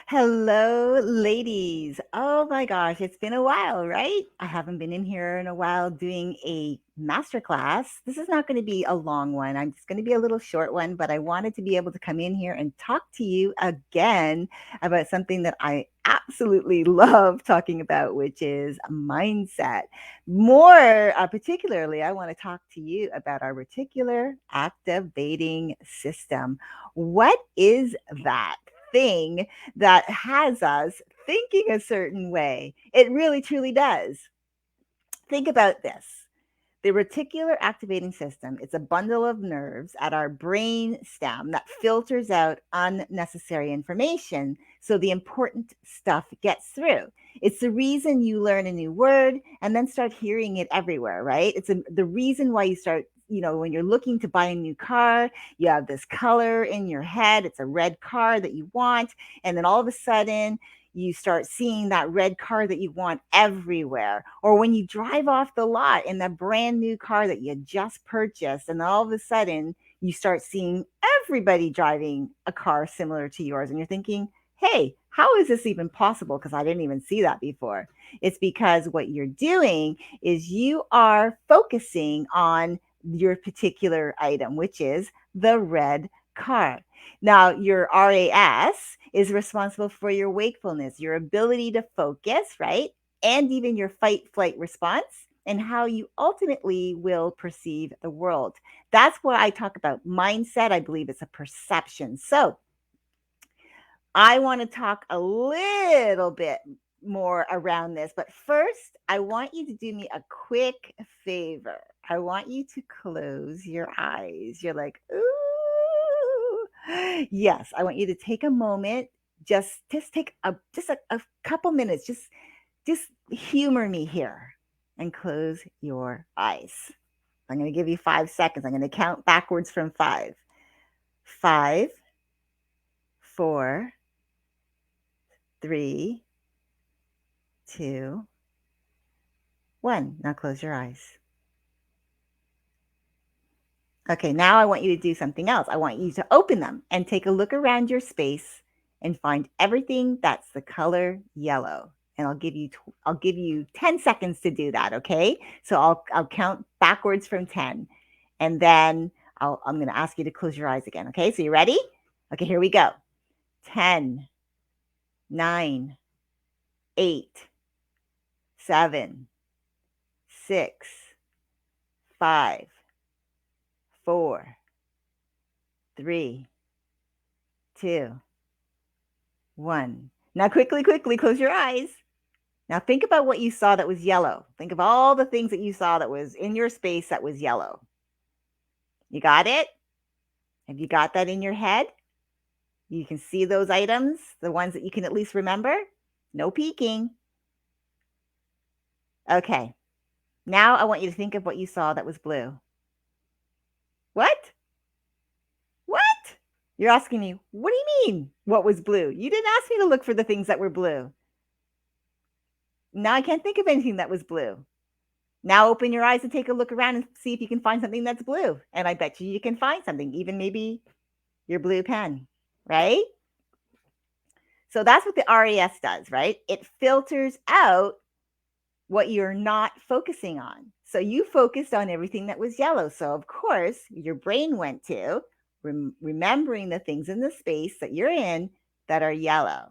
Hello, ladies. Oh my gosh, it's been a while, right? I haven't been in here in a while doing a masterclass. This is not going to be a long one. I'm just going to be a little short one, but I wanted to be able to come in here and talk to you again about something that I absolutely love talking about, which is mindset. More particularly, I want to talk to you about our reticular activating system. What is that thing that has us thinking a certain way? It really truly does. Think about this. The reticular activating system is a bundle of nerves at our brain stem that filters out unnecessary information so the important stuff gets through. It's the reason you learn a new word and then start hearing it everywhere, right? The reason why you start, when you're looking to buy a new car, you have this color in your head. It's a red car that you want. And then all of a sudden, you start seeing that red car that you want everywhere. Or when you drive off the lot in that brand new car that you just purchased, and all of a sudden you start seeing everybody driving a car similar to yours, and you're thinking, hey, how is this even possible? Because I didn't even see that before. It's because what you're doing is you are focusing on your particular item, which is the red car. Now, your RAS is responsible for your wakefulness, your ability to focus, right? And even your fight flight response and how you ultimately will perceive the world. That's what I talk about. Mindset, I believe it's a perception. So, I want to talk a little bit more around this, but first, I want you to do me a quick favor. I want you to close your eyes. You're like, ooh. Yes, I want you to take a moment, just take a couple minutes, just humor me here and close your eyes. I'm going to give you 5 seconds. I'm going to count backwards from 5. 5, 4, 3, 2, 1. Now close your eyes. Okay, now I want you to do something else. I want you to open them and take a look around your space and find everything that's the color yellow. And I'll give you 10 seconds to do that, okay? So I'll count backwards from 10. And then I'm going to ask you to close your eyes again, okay? So you ready? Okay, here we go. 10, 9, 8, 7, 6, 5, 4, 3, 2, 1. Now, quickly, close your eyes. Now, think about what you saw that was yellow. Think of all the things that you saw that was in your space that was yellow. You got it? Have you got that in your head? You can see those items, the ones that you can at least remember? No peeking. Okay. Now, I want you to think of what you saw that was blue. What? What? You're asking me, what do you mean, what was blue? You didn't ask me to look for the things that were blue. Now I can't think of anything that was blue. Now open your eyes and take a look around and see if you can find something that's blue. And I bet you can find something, even maybe your blue pen, right? So that's what the RAS does, right? It filters out what you're not focusing on. So you focused on everything that was yellow. So, of course, your brain went to remembering the things in the space that you're in that are yellow.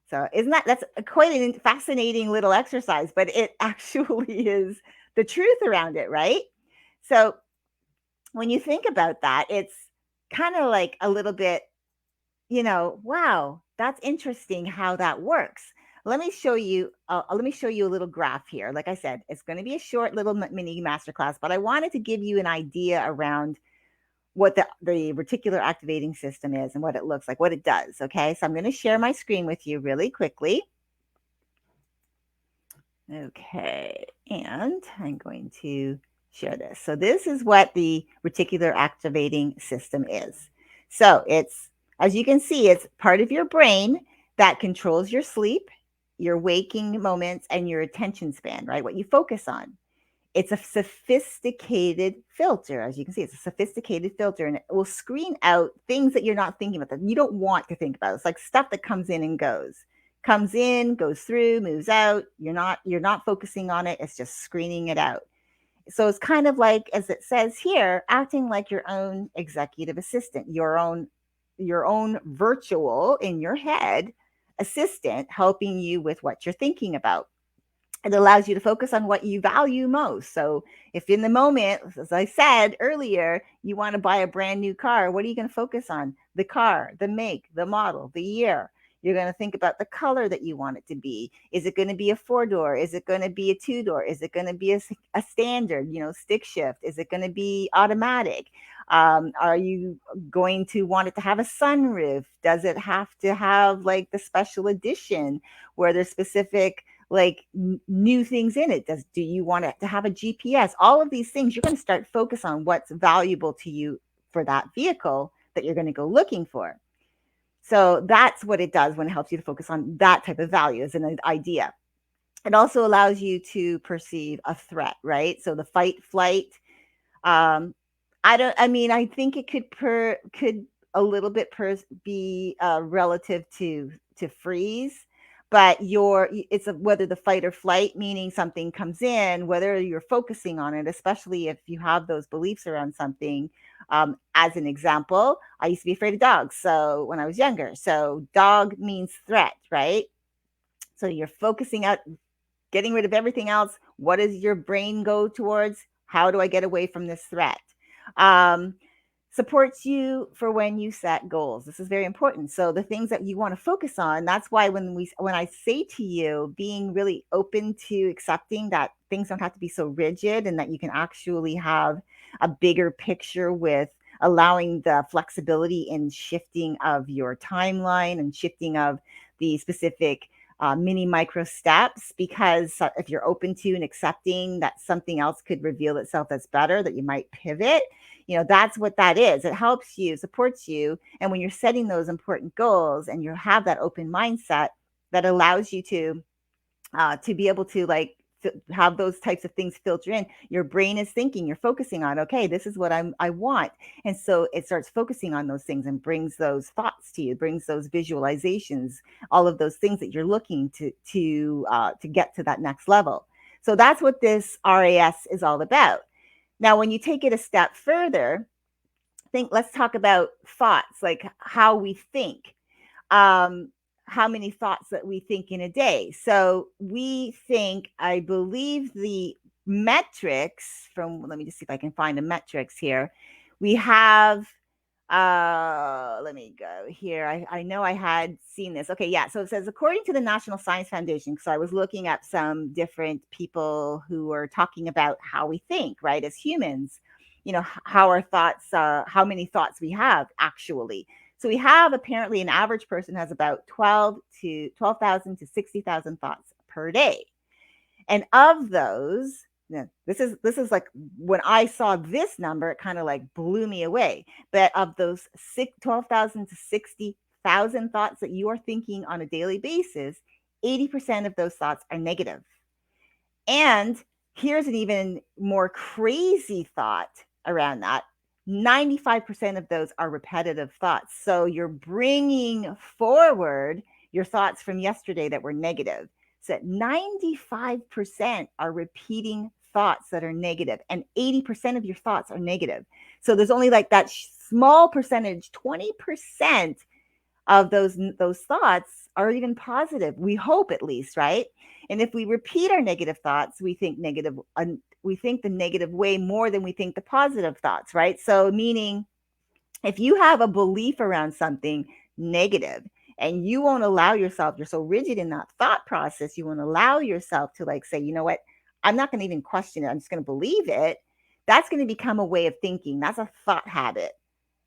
So isn't that's quite a fascinating little exercise, but it actually is the truth around it, right? So when you think about that, it's kind of like a little bit, wow, that's interesting how that works. Let me show you. Let me show you a little graph here. Like I said, it's going to be a short little mini masterclass, but I wanted to give you an idea around what the reticular activating system is and what it looks like, what it does. Okay, so I'm going to share my screen with you really quickly. Okay, and I'm going to share this. So this is what the reticular activating system is. So it's, as you can see, it's part of your brain that controls your sleep, your waking moments, and your attention span, right? What you focus on. It's a sophisticated filter. As you can see, it's a sophisticated filter, and it will screen out things that you're not thinking about, that you don't want to think about. It's like stuff that comes in and goes. Comes in, goes through, moves out. You're not focusing on it. It's just screening it out. So it's kind of like, as it says here, acting like your own executive assistant, your own virtual in your head assistant, helping you with what you're thinking about. It allows you to focus on what you value most. So if in the moment, as I said earlier, you want to buy a brand new car, what are you going to focus on? The car, the make, the model, the year. You're going to think about the color that you want it to be. Is it going to be a 4-door? Is it going to be a 2-door? Is it going to be a standard, stick shift? Is it going to be automatic? Are you going to want it to have a sunroof? Does it have to have like the special edition where there's specific like new things in it? Do you want it to have a GPS? All of these things, you're going to start focus on what's valuable to you for that vehicle that you're going to go looking for. So that's what it does when it helps you to focus on that type of value as an idea. It also allows you to perceive a threat, right? So the fight, flight. Um, I think it could a little bit be relative to freeze, but whether the fight or flight, meaning something comes in, whether you're focusing on it, especially if you have those beliefs around something. As an example, I used to be afraid of dogs. So when I was younger, so dog means threat, right? So you're focusing out, getting rid of everything else. What does your brain go towards? How do I get away from this threat? Um, Supports you for when you set goals. This is very important. So the things that you want to focus on, that's why when I say to you, being really open to accepting that things don't have to be so rigid and that you can actually have a bigger picture with allowing the flexibility in shifting of your timeline and shifting of the specific mini micro steps, because if you're open to and accepting that something else could reveal itself that's better, that you might pivot, that's what that is. It helps you, supports you. And when you're setting those important goals and you have that open mindset, that allows you to be able to like have those types of things filter in. Your brain is thinking, you're focusing on, okay, this is what I want. And so it starts focusing on those things and brings those thoughts to you, brings those visualizations, all of those things that you're looking to get to that next level. So that's what this RAS is all about. Now, when you take it a step further, let's talk about thoughts, like how we think. Um, how many thoughts that we think in a day. So we think, I believe the metrics from, let me just see if I can find the metrics here. We have, let me go here. I know I had seen this. Okay, yeah. So it says, according to the National Science Foundation, so I was looking at some different people who are talking about how we think, right, as humans, how our thoughts, how many thoughts we have actually. So we have, apparently an average person has about 12,000 to 60,000 thoughts per day. And of those, this is like, when I saw this number, it kind of like blew me away. But of those 12,000 to 60,000 thoughts that you are thinking on a daily basis, 80% of those thoughts are negative. And here's an even more crazy thought around that. 95% of those are repetitive thoughts. So you're bringing forward your thoughts from yesterday that were negative. So 95% are repeating thoughts that are negative, and 80% of your thoughts are negative. So there's only like that small percentage, 20% of those thoughts are even positive. We hope, at least, right? And if we repeat our negative thoughts, we think the negative way more than we think the positive thoughts, right? So meaning, if you have a belief around something negative and you won't allow yourself, you're so rigid in that thought process, you won't allow yourself to like say, you know what, I'm not going to even question it, I'm just going to believe it. That's going to become a way of thinking. That's a thought habit,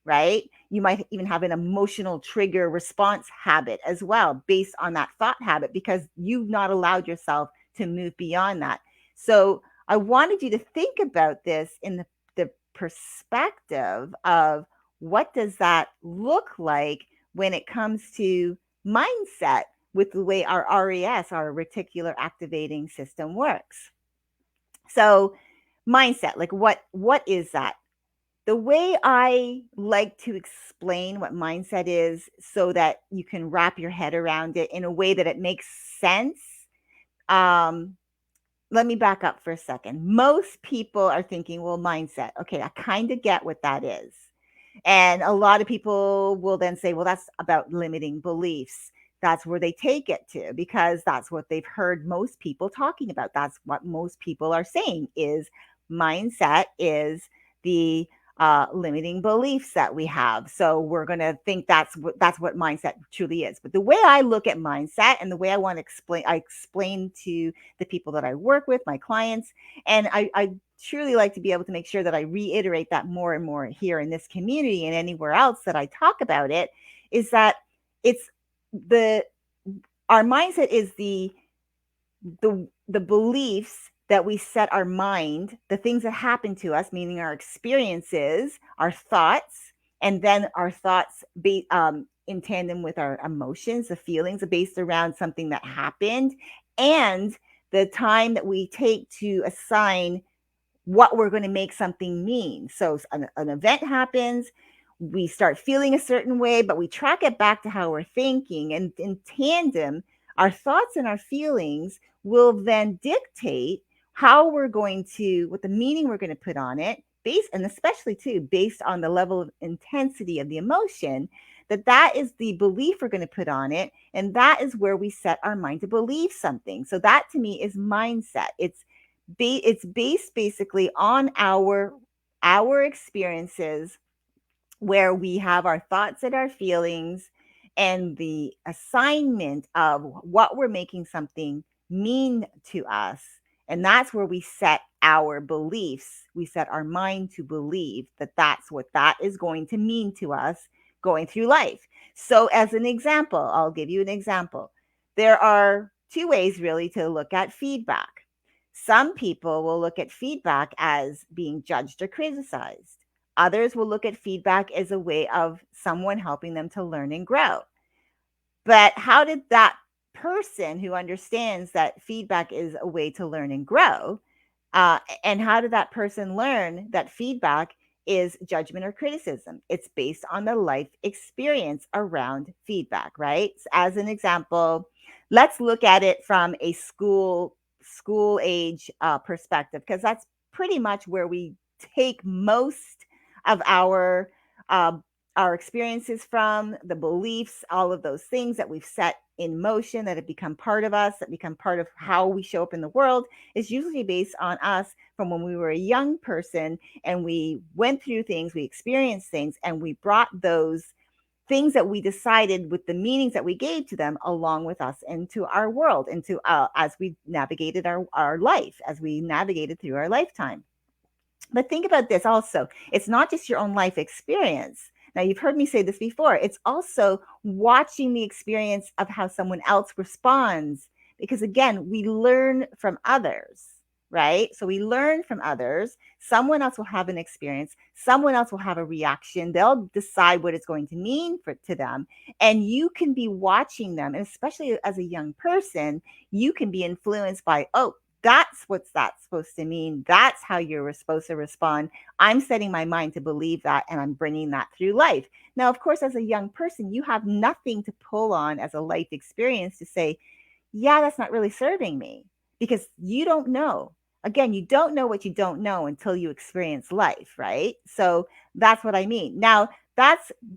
right? You might even have an emotional trigger response habit as well, based on that thought habit, because you've not allowed yourself to move beyond that. So I wanted you to think about this in the perspective of, what does that look like when it comes to mindset with the way our RAS, our reticular activating system, works. So mindset, like what is that? The way I like to explain what mindset is so that you can wrap your head around it in a way that it makes sense. Um, Let me back up for a second. Most people are thinking, well, mindset. Okay, I kind of get what that is. And a lot of people will then say, well, that's about limiting beliefs. That's where they take it to because that's what they've heard most people talking about. That's what most people are saying is mindset is the limiting beliefs that we have. So we're going to think that's what mindset truly is. But the way I look at mindset and the way I explain to the people that I work with, my clients, and I truly like to be able to make sure that I reiterate that more and more here in this community and anywhere else that I talk about it, is that it's the our mindset is the beliefs that we set our mind, the things that happen to us, meaning our experiences, our thoughts, and then our thoughts in tandem with our emotions, the feelings are based around something that happened, and the time that we take to assign what we're going to make something mean. So an event happens, we start feeling a certain way, but we track it back to how we're thinking. And in tandem, our thoughts and our feelings will then dictate how we're going to, what the meaning we're going to put on it, based, and especially too, based on the level of intensity of the emotion, that is the belief we're going to put on it. And that is where we set our mind to believe something. So that to me is mindset. It's based basically on our experiences where we have our thoughts and our feelings and the assignment of what we're making something mean to us. And that's where we set our beliefs. We set our mind to believe that that's what that is going to mean to us going through life. So, as an example, I'll give you an example. There are two ways really to look at feedback. Some people will look at feedback as being judged or criticized. Others will look at feedback as a way of someone helping them to learn and grow. But how did that person who understands that feedback is a way to learn and grow, and how did that person learn that feedback is judgment or criticism? It's based on the life experience around feedback, right? As an example, let's look at it from a school age perspective because that's pretty much where we take most of uh, our experiences from, the beliefs, all of those things that we've set in motion that have become part of us, that become part of how we show up in the world, is usually based on us from when we were a young person and we went through things, we experienced things, and we brought those things that we decided with the meanings that we gave to them along with us into our world, into as we navigated our life, as we navigated through our lifetime. But think about this also. It's not just your own life experience. Now, you've heard me say this before. It's also watching the experience of how someone else responds. Because again, we learn from others, right? So we learn from others. Someone else will have an experience. Someone else will have a reaction. They'll decide what it's going to mean to them. And you can be watching them. And especially as a young person, you can be influenced by, oh, that's what's that supposed to mean. That's how you're supposed to respond. I'm setting my mind to believe that and I'm bringing that through life. Now, of course, as a young person, you have nothing to pull on as a life experience to say, yeah, that's not really serving me because you don't know. Again, you don't know what you don't know until you experience life, right? So that's what I mean. Now,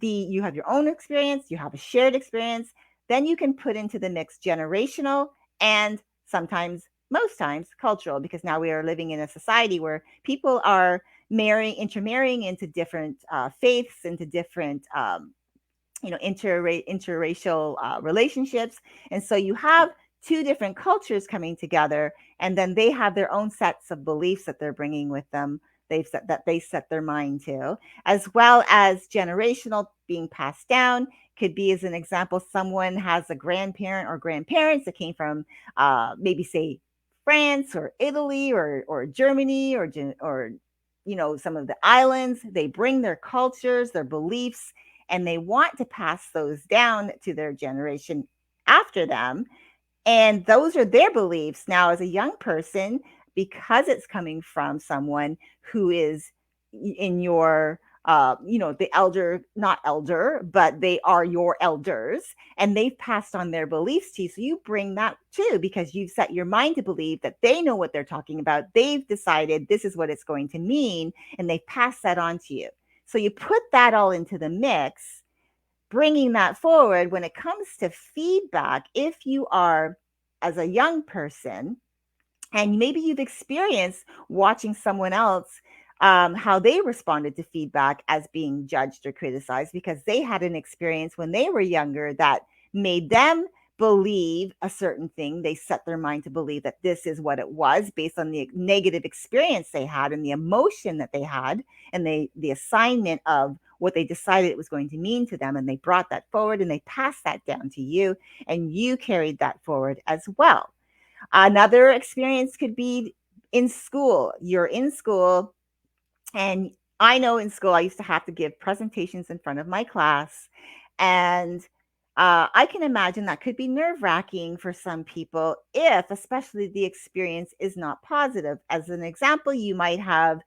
you have your own experience, you have a shared experience, then you can put into the mix generational and sometimes, most times, cultural, because now we are living in a society where people are intermarrying into different faiths, into different interracial relationships, and so you have two different cultures coming together, and then they have their own sets of beliefs that they're bringing with them. They set their mind to, as well as generational being passed down. Could be, as an example, someone has a grandparent or grandparents that came from maybe say France or Italy or Germany or some of the islands. They bring their cultures, their beliefs, and they want to pass those down to their generation after them. And those are their beliefs. Now, as a young person, because it's coming from someone who is in your the elder, not elder, but they are your elders, and they've passed on their beliefs to you. So you bring that too, because you've set your mind to believe that they know what they're talking about. They've decided this is what it's going to mean, and they pass that on to you. So you put that all into the mix, bringing that forward when it comes to feedback. If you are, as a young person, and maybe you've experienced watching someone else, how they responded to feedback as being judged or criticized because they had an experience when they were younger that made them believe a certain thing. They set their mind to believe that this is what it was based on the negative experience they had and the emotion that they had, and the assignment of what they decided it was going to mean to them, and they brought that forward and they passed that down to you, and you carried that forward as well. Another experience could be in school. You're in school, and I know in school I used to have to give presentations in front of my class, and I can imagine that could be nerve wracking for some people, if especially the experience is not positive. As an example, you might have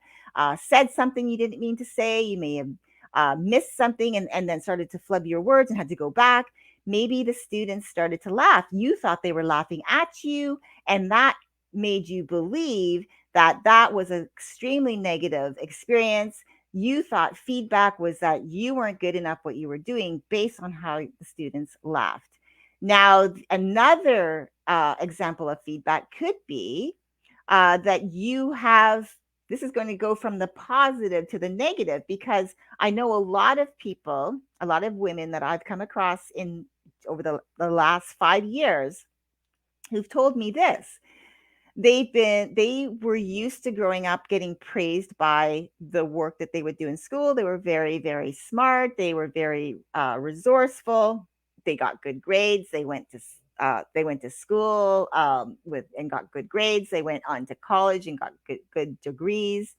said something you didn't mean to say. You may have missed something, and then started to flub your words and had to go back. Maybe the students started to laugh. You thought they were laughing at you, and that made you believe that that was an extremely negative experience. You thought feedback was that you weren't good enough what you were doing based on how the students laughed. Now, another example of feedback could be that you have, this is going to go from the positive to the negative, because I know a lot of people, a lot of women that I've come across in over the last 5 years, who've told me this. They were used to growing up getting praised by the work that they would do in school. They were very, very smart. They were very resourceful. They got good grades. They went to school with and got good grades. They went on to college and got good degrees,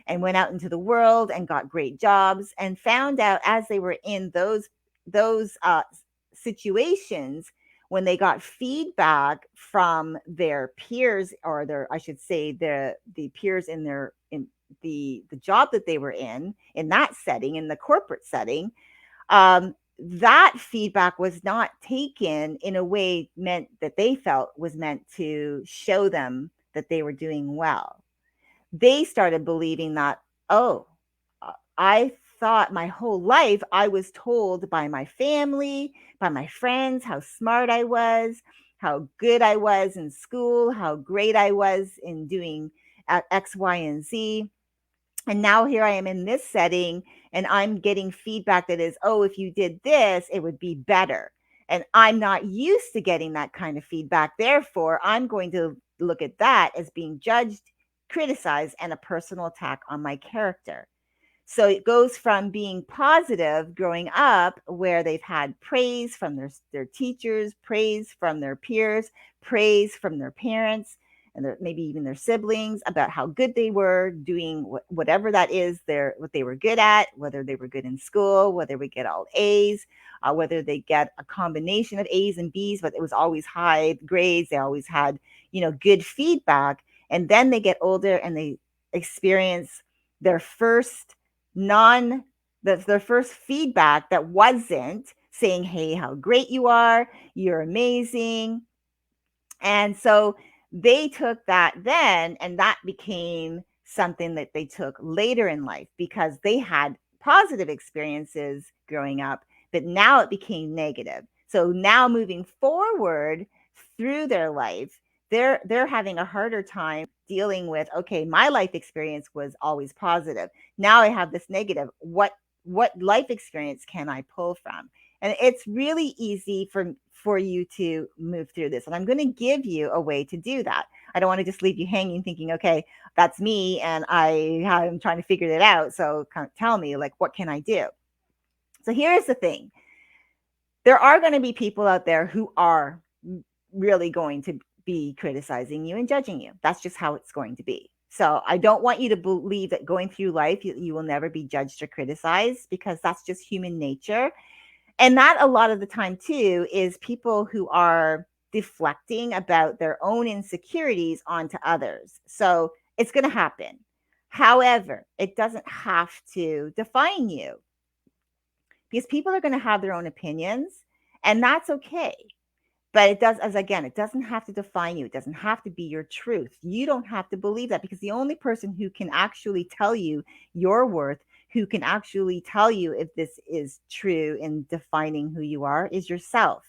and went out into the world and got great jobs, and found out as they were in those situations, when they got feedback from their peers, or their, I should say, the peers in their in the job that they were in that setting, in the corporate setting, that feedback was not taken in a way meant that they felt was meant to show them that they were doing well. They started believing that, oh, I thought my whole life I was told by my family, by my friends, how smart I was, how good I was in school, how great I was in doing X, Y, and Z. And now here I am in this setting, and I'm getting feedback that is, oh, if you did this, it would be better. And I'm not used to getting that kind of feedback. Therefore, I'm going to look at that as being judged, criticized, and a personal attack on my character. So it goes from being positive growing up, where they've had praise from their teachers, praise from their peers, praise from their parents, and maybe even their siblings, about how good they were doing whatever that is, what they were good at, whether they were good in school, whether we get all A's, whether they get a combination of A's and B's, but it was always high grades. They always had, good feedback. And then they get older and they experience their first non their first feedback that wasn't saying, hey, how great you are, you're amazing. And so they took that then, and that became something that they took later in life, because they had positive experiences growing up, but now it became negative. So now moving forward through their life, they're having a harder time dealing with, okay, my life experience was always positive. Now I have this negative. What life experience can I pull from? And it's really easy for you to move through this. And I'm going to give you a way to do that. I don't want to just leave you hanging thinking, okay, that's me and I'm trying to figure it out. So tell me, like, what can I do? So here's the thing. There are going to be people out there who are really going to be criticizing you and judging you. That's just how it's going to be. So I don't want you to believe that going through life, you will never be judged or criticized, because that's just human nature. And that, a lot of the time too, is people who are deflecting about their own insecurities onto others. So it's going to happen. However, it doesn't have to define you, because people are going to have their own opinions, and that's okay. But it does, as again, it doesn't have to define you. It doesn't have to be your truth. You don't have to believe that, because the only person who can actually tell you your worth, who can actually tell you if this is true in defining who you are, is yourself.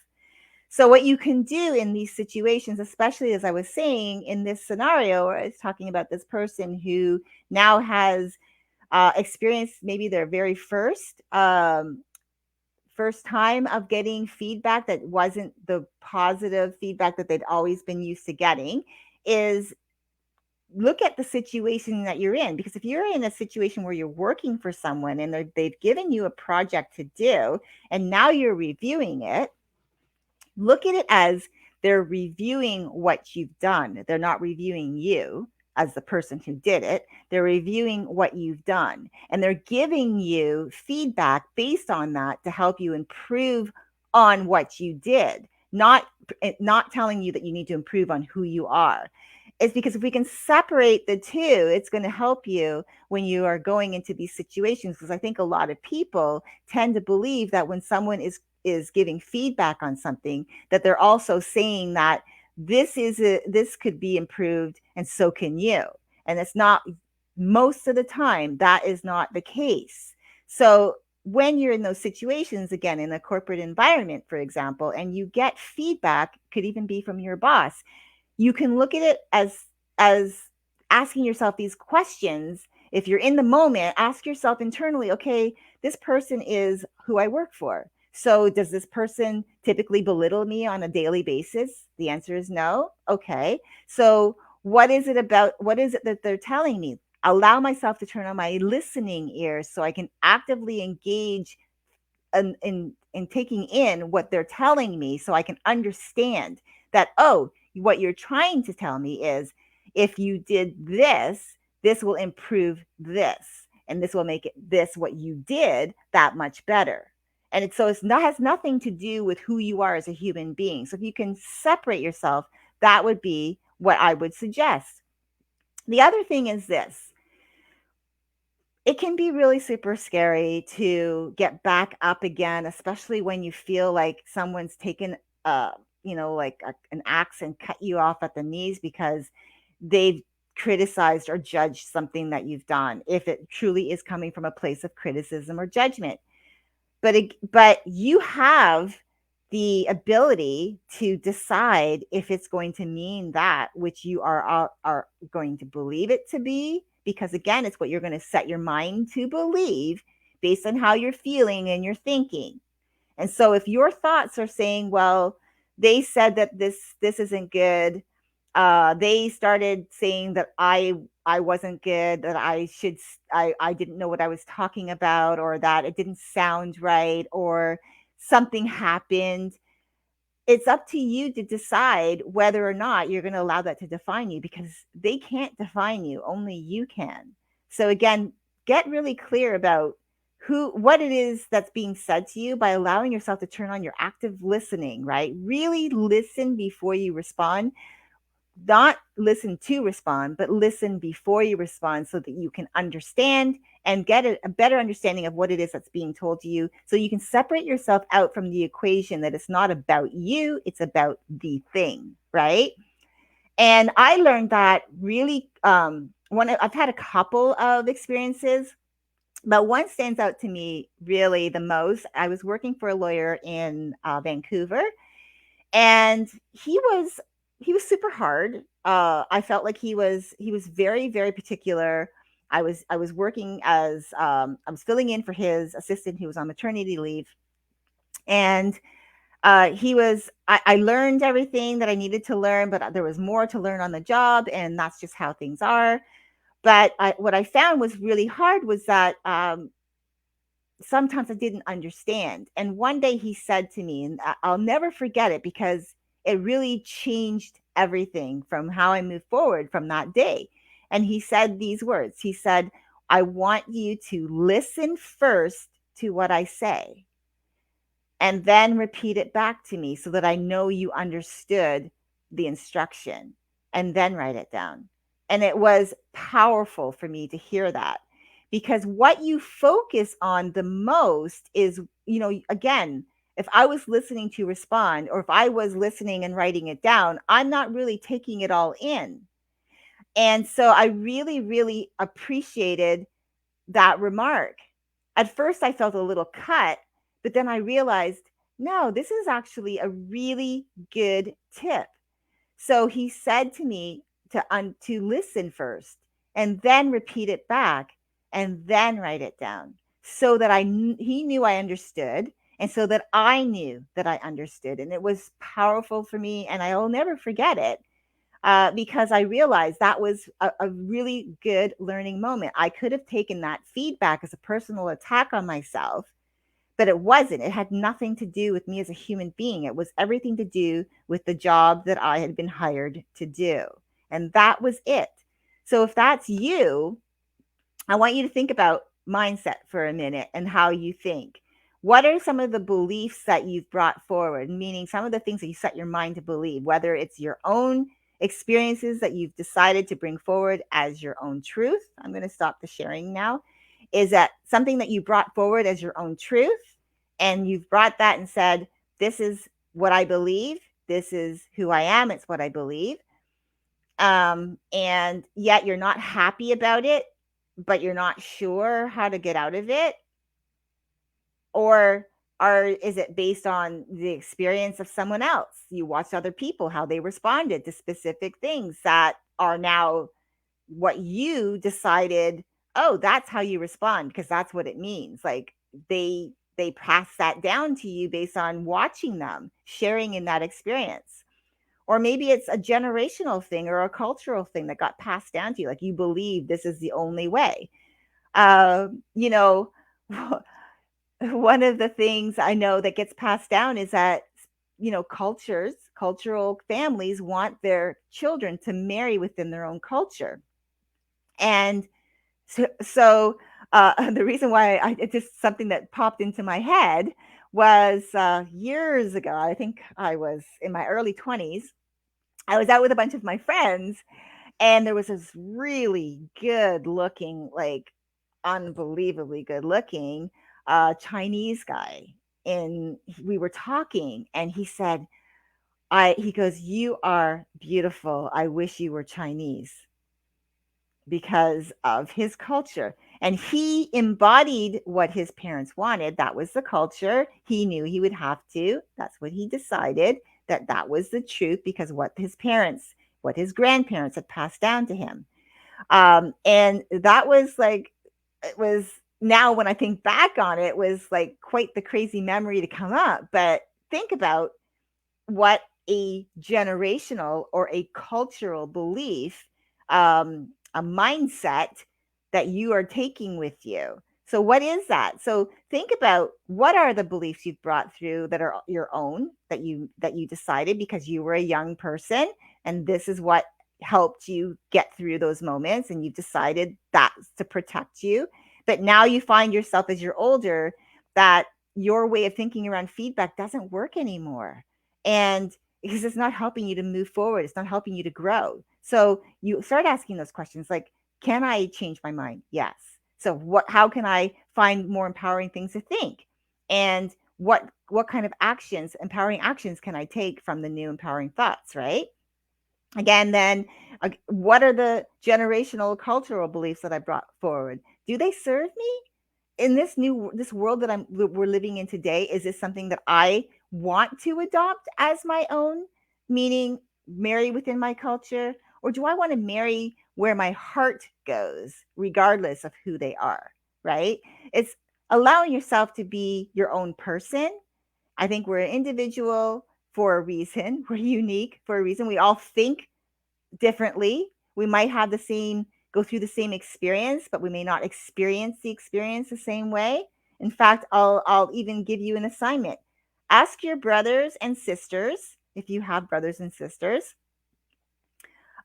So what you can do in these situations, especially as I was saying in this scenario, where I was talking about this person who now has experienced maybe their very first time of getting feedback that wasn't the positive feedback that they'd always been used to getting, is look at the situation that you're in. Because if you're in a situation where you're working for someone and they've given you a project to do, and now you're reviewing it, look at it as they're reviewing what you've done. They're not reviewing you as the person who did it. They're reviewing what you've done, and they're giving you feedback based on that to help you improve on what you did, not telling you that you need to improve on who you are. It's because if we can separate the two, it's going to help you when you are going into these situations. Because I think a lot of people tend to believe that when someone is giving feedback on something, that they're also saying that this could be improved and so can you. And it's not. Most of the time that is not the case. So when you're in those situations, again, in a corporate environment, for example, and you get feedback, could even be from your boss, you can look at it as asking yourself these questions. If you're in the moment, ask yourself internally, okay, this person is who I work for. So does this person typically belittle me on a daily basis? The answer is no. Okay. So what is it that they're telling me? Allow myself to turn on my listening ears so I can actively engage in taking in what they're telling me, so I can understand that, oh, what you're trying to tell me is, if you did this will improve this, and this will make this what you did that much better. And it's not, has nothing to do with who you are as a human being. So if you can separate yourself, that would be what I would suggest. The other thing is this: it can be really super scary to get back up again, especially when you feel like someone's taken, uh, an axe and cut you off at the knees because they've criticized or judged something that you've done, if it truly is coming from a place of criticism or judgment. But you have the ability to decide if it's going to mean that which you are going to believe it to be, because again, it's what you're going to set your mind to believe based on how you're feeling and you're thinking. And so if your thoughts are saying, well, they said that this isn't good, they started saying that I wasn't good, that I didn't know what I was talking about, or that it didn't sound right, or something happened. It's up to you to decide whether or not you're going to allow that to define you, because they can't define you, only you can. So again, get really clear about what it is that's being said to you by allowing yourself to turn on your active listening, right? Really listen before you respond. Not listen to respond, but listen before you respond, so that you can understand and get a better understanding of what it is that's being told to you, so you can separate yourself out from the equation, that it's not about you, it's about the thing, right? And I learned that really, I've had a couple of experiences, but one stands out to me really the most. I was working for a lawyer in Vancouver, and he was super hard. I felt like he was very, very particular. I was working as, I was filling in for his assistant who was on maternity leave, and I learned everything that I needed to learn, but there was more to learn on the job, and that's just how things are. But what I found was really hard was that, sometimes I didn't understand. And one day he said to me, and I'll never forget it, because it really changed everything from how I moved forward from that day. And he said these words. He said, "I want you to listen first to what I say, and then repeat it back to me so that I know you understood the instruction, and then write it down. And it was powerful for me to hear that, because what you focus on the most is, again, if I was listening to respond, or if I was listening and writing it down, I'm not really taking it all in. And so I really, really appreciated that remark. At first, I felt a little cut, but then I realized, no, this is actually a really good tip. So he said to me to listen first, and then repeat it back, and then write it down, so that he knew I understood, and so that I knew that I understood. And it was powerful for me, and I'll never forget it, because I realized that was a really good learning moment. I could have taken that feedback as a personal attack on myself, but it wasn't. It had nothing to do with me as a human being. It was everything to do with the job that I had been hired to do. And that was it. So if that's you, I want you to think about mindset for a minute and how you think. What are some of the beliefs that you've brought forward? Meaning some of the things that you set your mind to believe, whether it's your own experiences that you've decided to bring forward as your own truth. I'm going to stop the sharing now. Is that something that you brought forward as your own truth? And you've brought that and said, this is what I believe. This is who I am. It's what I believe. And yet you're not happy about it, but you're not sure how to get out of it? Or is it based on the experience of someone else? You watched other people, how they responded to specific things that are now what you decided, oh, that's how you respond, because that's what it means. Like they pass that down to you based on watching them, sharing in that experience. Or maybe it's a generational thing or a cultural thing that got passed down to you. Like you believe this is the only way. You know, one of the things I know that gets passed down is that, cultural families want their children to marry within their own culture. And so the reason why it's just something that popped into my head was years ago. I think I was in my early 20s. I was out with a bunch of my friends, and there was this really good looking, like unbelievably good looking Chinese guy. And we were talking, and he said, he goes, "You are beautiful. I wish you were Chinese," because of his culture. And he embodied what his parents wanted. That was the culture. He knew he would have to. That's what he decided, that that was the truth, because what his grandparents had passed down to him. And that was like, it was, now when I think back on it, was like quite the crazy memory to come up. But think about what a generational or a cultural belief, a mindset that you are taking with you. So what is that? So think about, what are the beliefs you've brought through that are your own, that you decided because you were a young person, and this is what helped you get through those moments, and you've decided that's to protect you. But now you find yourself as you're older, that your way of thinking around feedback doesn't work anymore. And because it's not helping you to move forward, it's not helping you to grow. So you start asking those questions like, can I change my mind? Yes. So how can I find more empowering things to think? And what kind of empowering actions can I take from the new empowering thoughts, right? Again, then, what are the generational cultural beliefs that I brought forward? Do they serve me in this world that we're living in today? Is this something that I want to adopt as my own, meaning marry within my culture? Or do I want to marry where my heart goes, regardless of who they are, right? It's allowing yourself to be your own person. I think we're an individual for a reason. We're unique for a reason. We all think differently. We might have go through the same experience, but we may not experience the experience the same way. In fact, I'll even give you an assignment. Ask your brothers and sisters, if you have brothers and sisters,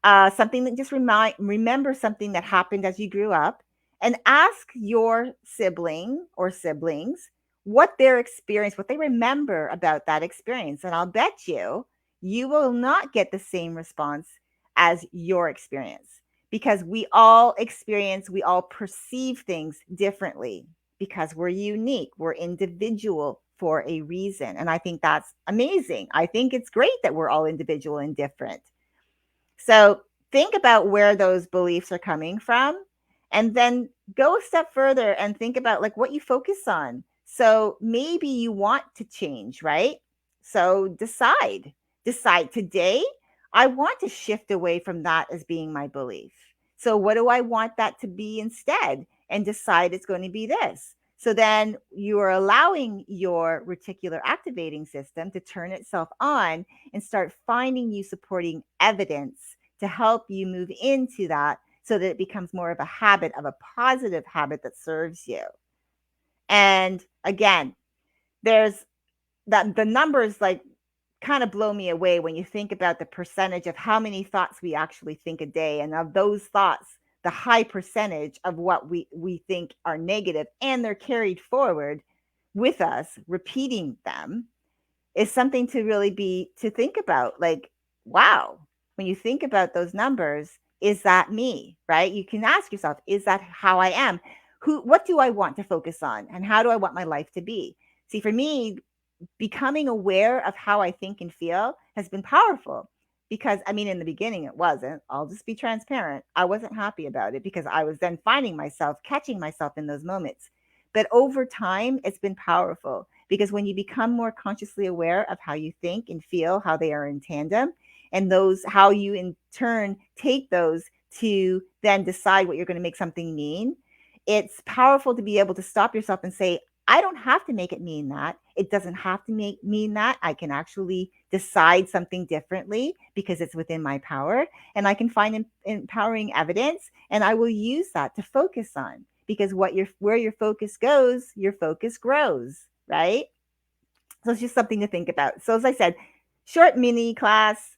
something that just remember something that happened as you grew up, and ask your sibling or siblings, what their experience, what they remember about that experience. And I'll bet you will not get the same response as your experience, because we all perceive things differently, because we're unique, we're individual for a reason. And I think that's amazing. I think it's great that we're all individual and different. So think about where those beliefs are coming from, and then go a step further and think about like what you focus on. So maybe you want to change, right? So decide today, I want to shift away from that as being my belief. So what do I want that to be instead? And decide it's going to be this. So then you are allowing your reticular activating system to turn itself on and start finding you supporting evidence to help you move into that, so that it becomes more of a habit, of a positive habit that serves you. And again, there's that the numbers like kind of blow me away when you think about the percentage of how many thoughts we actually think a day. And of those thoughts, the high percentage of what we think are negative and they're carried forward with us, repeating them, is something to really be to think about. Like, wow, when you think about those numbers, is that me? Right? You can ask yourself, is that how I am? What do I want to focus on? And how do I want my life to be? See, for me, becoming aware of how I think and feel has been powerful, because I mean, in the beginning, it wasn't. I'll just be transparent. I wasn't happy about it because I was then finding myself, catching myself in those moments. But over time, it's been powerful, because when you become more consciously aware of how you think and feel, how they are in tandem, and those, how you in turn take those to then decide what you're going to make something mean, it's powerful to be able to stop yourself and say, I don't have to make it mean that. It doesn't have to mean that. I can actually decide something differently because it's within my power, and I can find empowering evidence, and I will use that to focus on, because where your focus goes, your focus grows, right? So it's just something to think about. So as I said, short mini class,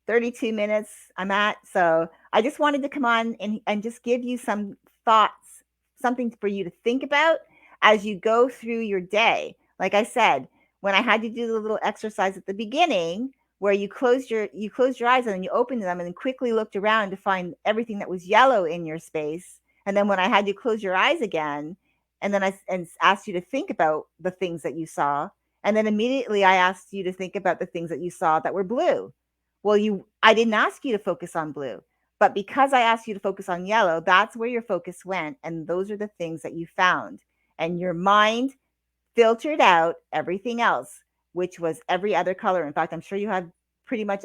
32 minutes I'm at. So I just wanted to come on and just give you some thoughts, something for you to think about as you go through your day. Like I said, when I had you do the little exercise at the beginning, where you closed your eyes and then you opened them and then quickly looked around to find everything that was yellow in your space. And then when I had you close your eyes again, and then and asked you to think about the things that you saw, and then immediately I asked you to think about the things that you saw that were blue. Well, I didn't ask you to focus on blue, but because I asked you to focus on yellow, that's where your focus went. And those are the things that you found. And your mind filtered out everything else, which was every other color. In fact, I'm sure you had pretty much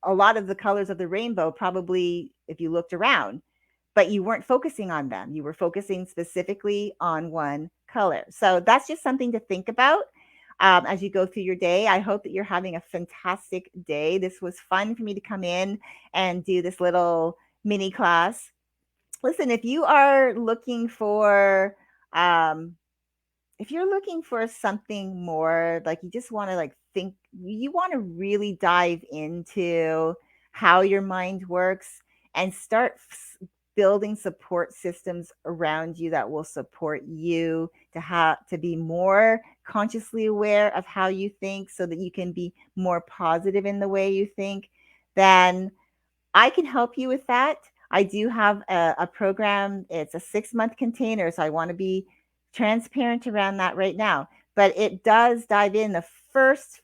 a lot of the colors of the rainbow, probably, if you looked around, but you weren't focusing on them. You were focusing specifically on one color. So that's just something to think about as you go through your day. I hope that you're having a fantastic day. This was fun for me to come in and do this little mini class. Listen, um, if you're looking for something more, like you just want to like think, you want to really dive into how your mind works and start building support systems around you that will support you to be more consciously aware of how you think, so that you can be more positive in the way you think, then I can help you with that. I do have a program. It's a 6-month container, so I want to be transparent around that right now. But it does dive in. The first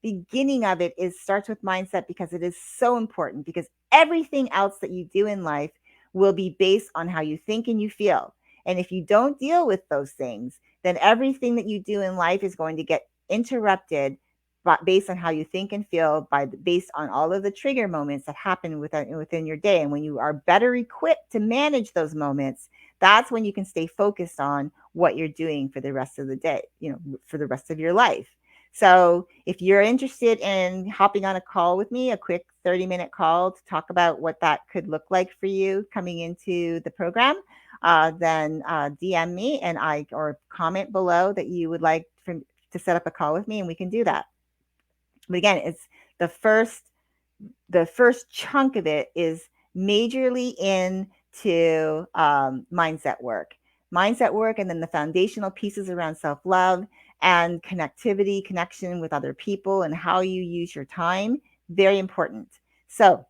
beginning of it is starts with mindset, because it is so important, because everything else that you do in life will be based on how you think and you feel. And if you don't deal with those things, then everything that you do in life is going to get interrupted, but based on how you think and feel, based on all of the trigger moments that happen within your day. And when you are better equipped to manage those moments, that's when you can stay focused on what you're doing for the rest of the day, for the rest of your life. So if you're interested in hopping on a call with me, a quick 30-minute call to talk about what that could look like for you coming into the program, then DM me or comment below that you would like to set up a call with me, and we can do that. But again, it's the first chunk of it is majorly into mindset work, and then the foundational pieces around self-love, and connectivity, connection with other people, and how you use your time. Very important. So,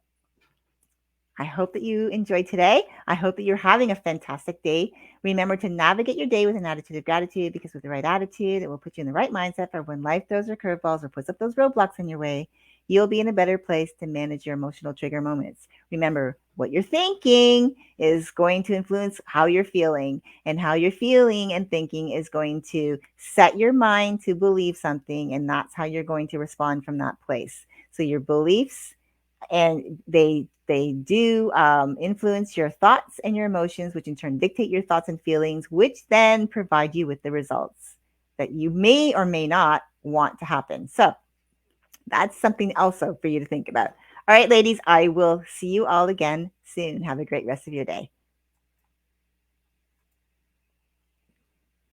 I hope that you enjoyed today. I hope that you're having a fantastic day. Remember to navigate your day with an attitude of gratitude, because with the right attitude, it will put you in the right mindset for when life throws her curveballs or puts up those roadblocks in your way. You'll be in a better place to manage your emotional trigger moments. Remember, what you're thinking is going to influence how you're feeling, and how you're feeling and thinking is going to set your mind to believe something, and that's how you're going to respond from that place. So, your beliefs, and they do influence your thoughts and your emotions, which in turn dictate your thoughts and feelings, which then provide you with the results that you may or may not want to happen. So that's something also for you to think about. All right, ladies, I will see you all again soon. Have a great rest of your day.